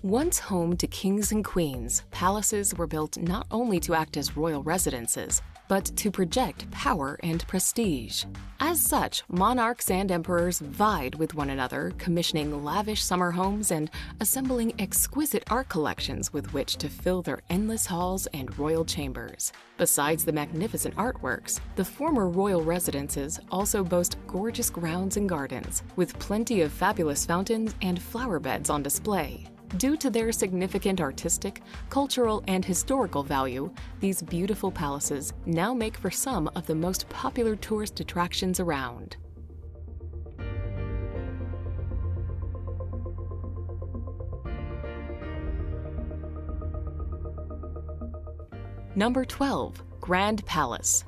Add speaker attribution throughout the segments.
Speaker 1: Once home to kings and queens, palaces were built not only to act as royal residences, but to project power and prestige. As such, monarchs and emperors vied with one another, commissioning lavish summer homes and assembling exquisite art collections with which to fill their endless halls and royal chambers. Besides the magnificent artworks, the former royal residences also boast gorgeous grounds and gardens, with plenty of fabulous fountains and flower beds on display. Due to their significant artistic, cultural, and historical value, these beautiful palaces now make for some of the most popular tourist attractions around. Number 12. Grand Palace.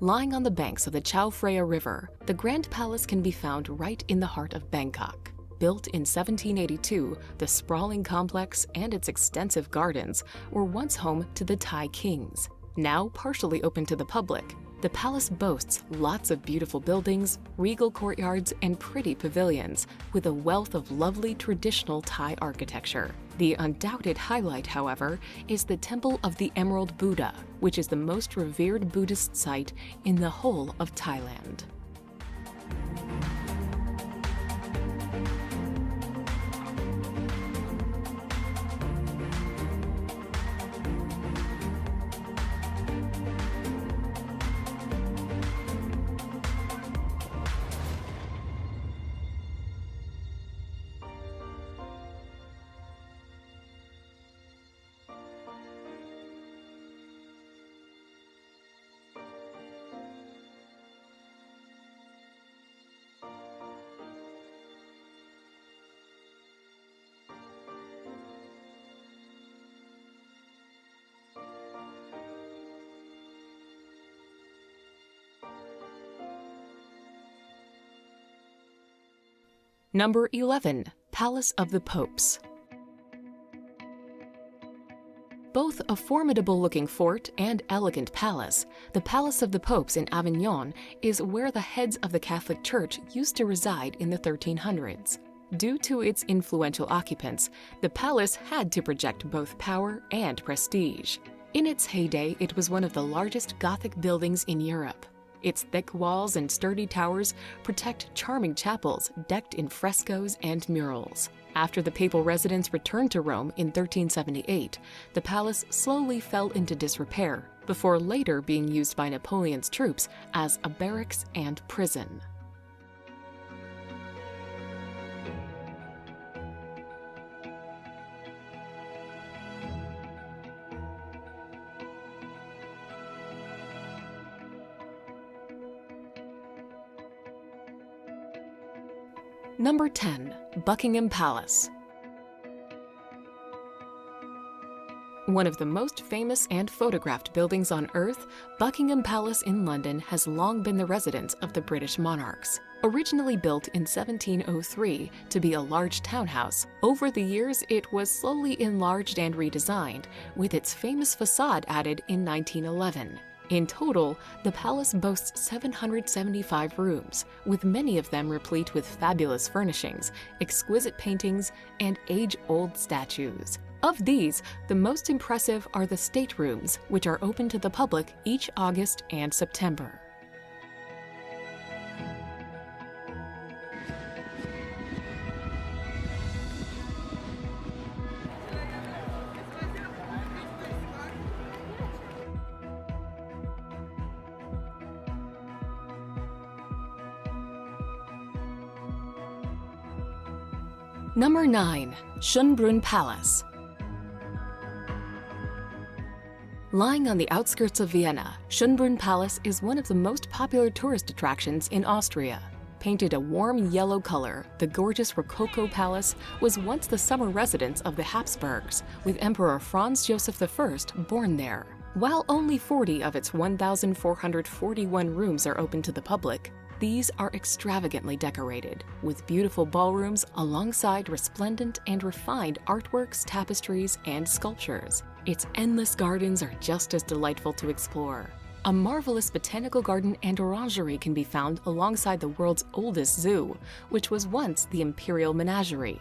Speaker 1: Lying on the banks of the Chao Phraya River, the Grand Palace can be found right in the heart of Bangkok. Built in 1782, the sprawling complex and its extensive gardens were once home to the Thai kings. Now partially open to the public, the palace boasts lots of beautiful buildings, regal courtyards, and pretty pavilions, with a wealth of lovely traditional Thai architecture. The undoubted highlight, however, is the Temple of the Emerald Buddha, which is the most revered Buddhist site in the whole of Thailand. Number 11. Palace of the Popes. Both a formidable-looking fort and elegant palace, the Palace of the Popes in Avignon is where the heads of the Catholic Church used to reside in the 1300s. Due to its influential occupants, the palace had to project both power and prestige. In its heyday, it was one of the largest Gothic buildings in Europe. Its thick walls and sturdy towers protect charming chapels decked in frescoes and murals. After the papal residents returned to Rome in 1378, the palace slowly fell into disrepair, before later being used by Napoleon's troops as a barracks and prison. Number 10. Buckingham Palace. One of the most famous and photographed buildings on Earth, Buckingham Palace in London has long been the residence of the British monarchs. Originally built in 1703 to be a large townhouse, over the years it was slowly enlarged and redesigned, with its famous facade added in 1911. In total, the palace boasts 775 rooms, with many of them replete with fabulous furnishings, exquisite paintings, and age-old statues. Of these, the most impressive are the staterooms, which are open to the public each August and September. Number 9. Schönbrunn Palace. Lying on the outskirts of Vienna, Schönbrunn Palace is one of the most popular tourist attractions in Austria. Painted a warm yellow color, the gorgeous Rococo Palace was once the summer residence of the Habsburgs, with Emperor Franz Joseph I born there. While only 40 of its 1,441 rooms are open to the public, these are extravagantly decorated, with beautiful ballrooms alongside resplendent and refined artworks, tapestries, and sculptures. Its endless gardens are just as delightful to explore. A marvelous botanical garden and orangery can be found alongside the world's oldest zoo, which was once the Imperial Menagerie.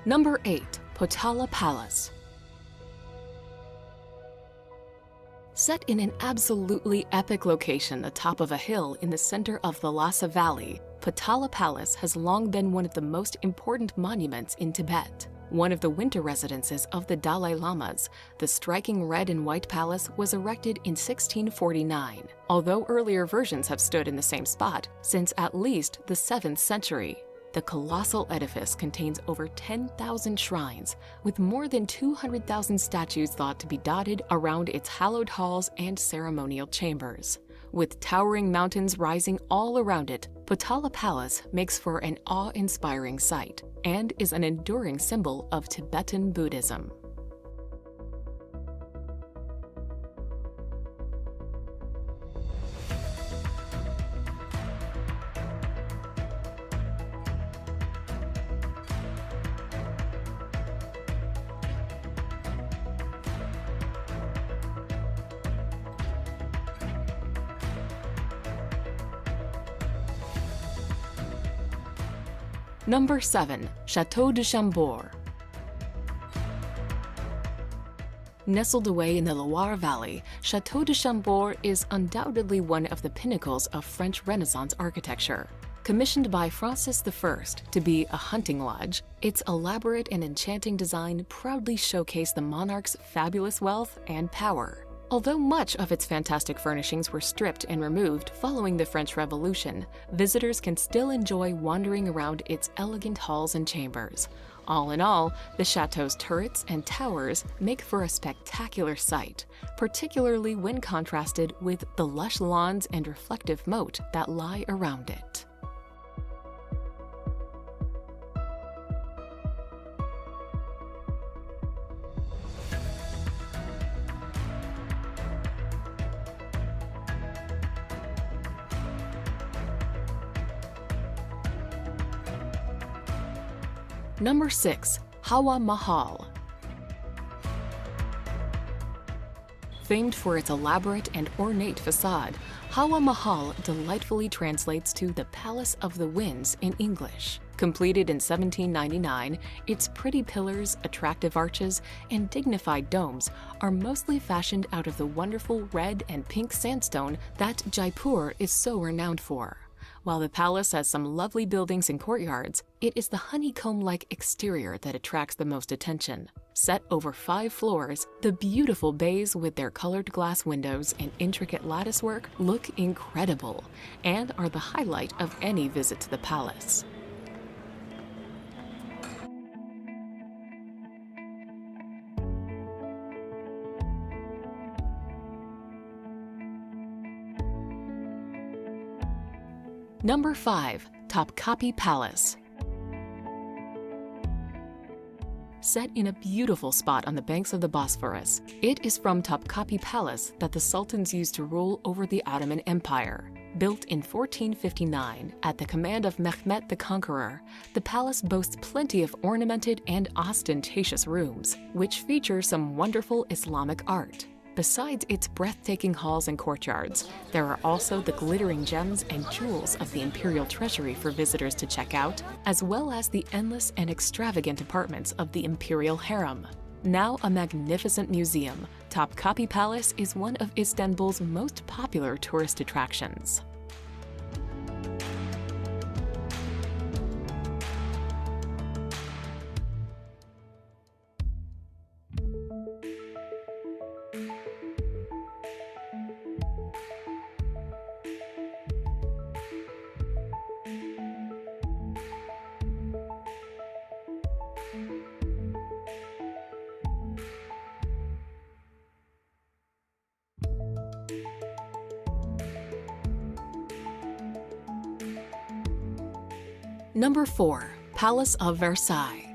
Speaker 1: Number 8. Potala Palace. Set in an absolutely epic location atop of a hill in the center of the Lhasa Valley, Potala Palace has long been one of the most important monuments in Tibet. One of the winter residences of the Dalai Lamas, the striking red and white palace was erected in 1649, although earlier versions have stood in the same spot since at least the 7th century. The colossal edifice contains over 10,000 shrines, with more than 200,000 statues thought to be dotted around its hallowed halls and ceremonial chambers. With towering mountains rising all around it, Potala Palace makes for an awe-inspiring sight and is an enduring symbol of Tibetan Buddhism. Number 7. Château de Chambord. Nestled away in the Loire Valley, Château de Chambord is undoubtedly one of the pinnacles of French Renaissance architecture. Commissioned by Francis I to be a hunting lodge, its elaborate and enchanting design proudly showcased the monarch's fabulous wealth and power. Although much of its fantastic furnishings were stripped and removed following the French Revolution, visitors can still enjoy wandering around its elegant halls and chambers. All in all, the chateau's turrets and towers make for a spectacular sight, particularly when contrasted with the lush lawns and reflective moat that lie around it. Number 6. Hawa Mahal. Famed for its elaborate and ornate facade, Hawa Mahal delightfully translates to the Palace of the Winds in English. Completed in 1799, its pretty pillars, attractive arches, and dignified domes are mostly fashioned out of the wonderful red and pink sandstone that Jaipur is so renowned for. While the palace has some lovely buildings and courtyards, it is the honeycomb-like exterior that attracts the most attention. Set over 5 floors, the beautiful bays with their colored glass windows and intricate latticework look incredible and are the highlight of any visit to the palace. Number 5. Topkapi Palace. Set in a beautiful spot on the banks of the Bosphorus, it is from Topkapi Palace that the sultans used to rule over the Ottoman Empire. Built in 1459 at the command of Mehmet the Conqueror, the palace boasts plenty of ornamented and ostentatious rooms, which feature some wonderful Islamic art. Besides its breathtaking halls and courtyards, there are also the glittering gems and jewels of the imperial treasury for visitors to check out, as well as the endless and extravagant apartments of the imperial harem. Now a magnificent museum, Topkapi Palace is one of Istanbul's most popular tourist attractions. Number 4. Palace of Versailles.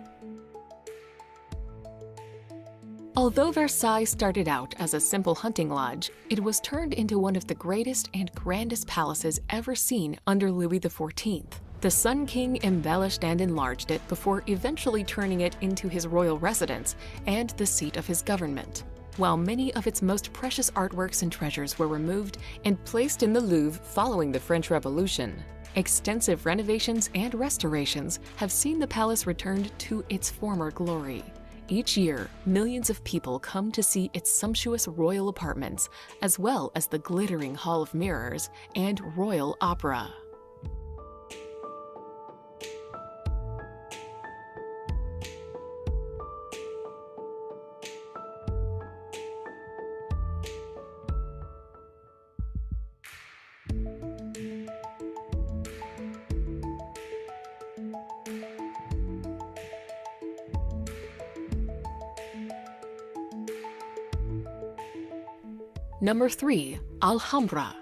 Speaker 1: Although Versailles started out as a simple hunting lodge, it was turned into one of the greatest and grandest palaces ever seen under Louis XIV. The Sun King embellished and enlarged it before eventually turning it into his royal residence and the seat of his government. While many of its most precious artworks and treasures were removed and placed in the Louvre following the French Revolution, extensive renovations and restorations have seen the palace returned to its former glory. Each year, millions of people come to see its sumptuous royal apartments, as well as the glittering Hall of Mirrors and Royal Opera. Number 3. Alhambra.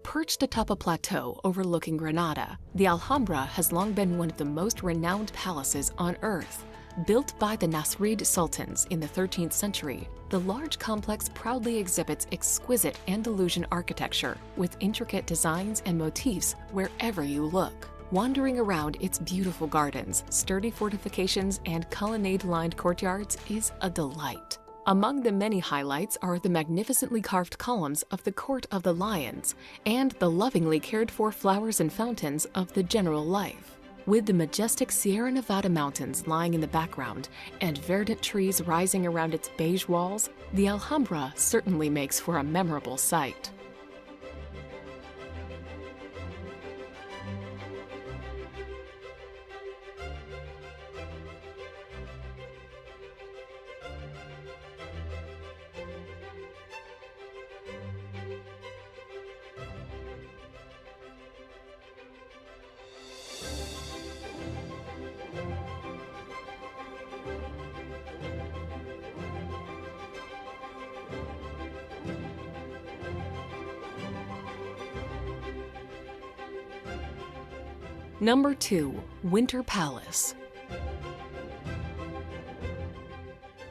Speaker 1: Perched atop a plateau overlooking Granada, the Alhambra has long been one of the most renowned palaces on Earth. Built by the Nasrid Sultans in the 13th century, the large complex proudly exhibits exquisite Andalusian architecture with intricate designs and motifs wherever you look. Wandering around its beautiful gardens, sturdy fortifications, and colonnade-lined courtyards is a delight. Among the many highlights are the magnificently carved columns of the Court of the Lions and the lovingly cared-for flowers and fountains of the general life. With the majestic Sierra Nevada mountains lying in the background and verdant trees rising around its beige walls, the Alhambra certainly makes for a memorable sight. Number 2. Winter Palace.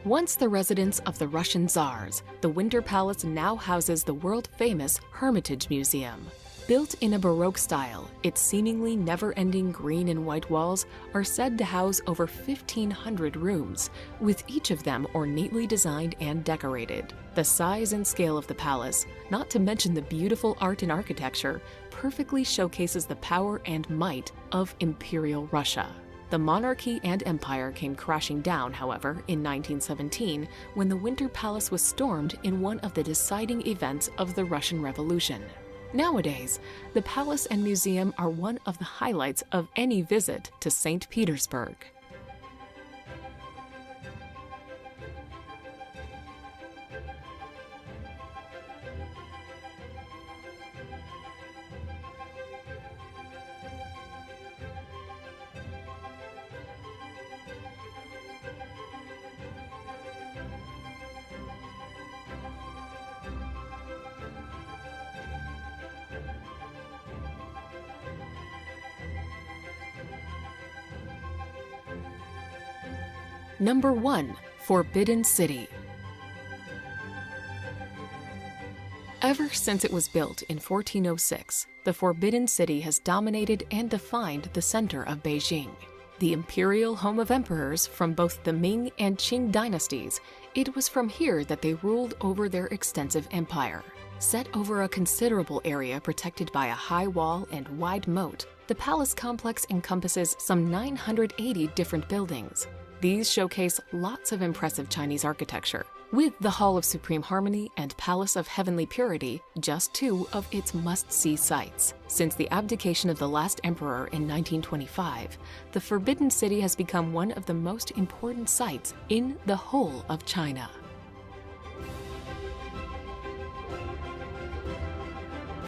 Speaker 1: Once the residence of the Russian Tsars, the Winter Palace now houses the world-famous Hermitage Museum. Built in a Baroque style, its seemingly never-ending green and white walls are said to house over 1,500 rooms, with each of them ornately designed and decorated. The size and scale of the palace, not to mention the beautiful art and architecture, perfectly showcases the power and might of Imperial Russia. The monarchy and empire came crashing down, however, in 1917 when the Winter Palace was stormed in one of the deciding events of the Russian Revolution. Nowadays, the palace and museum are one of the highlights of any visit to St. Petersburg. Number 1. Forbidden City. Ever since it was built in 1406, the Forbidden City has dominated and defined the center of Beijing. The imperial home of emperors from both the Ming and Qing dynasties, it was from here that they ruled over their extensive empire. Set over a considerable area protected by a high wall and wide moat, the palace complex encompasses some 980 different buildings. These showcase lots of impressive Chinese architecture, with the Hall of Supreme Harmony and Palace of Heavenly Purity just two of its must-see sites. Since the abdication of the last emperor in 1925, the Forbidden City has become one of the most important sites in the whole of China.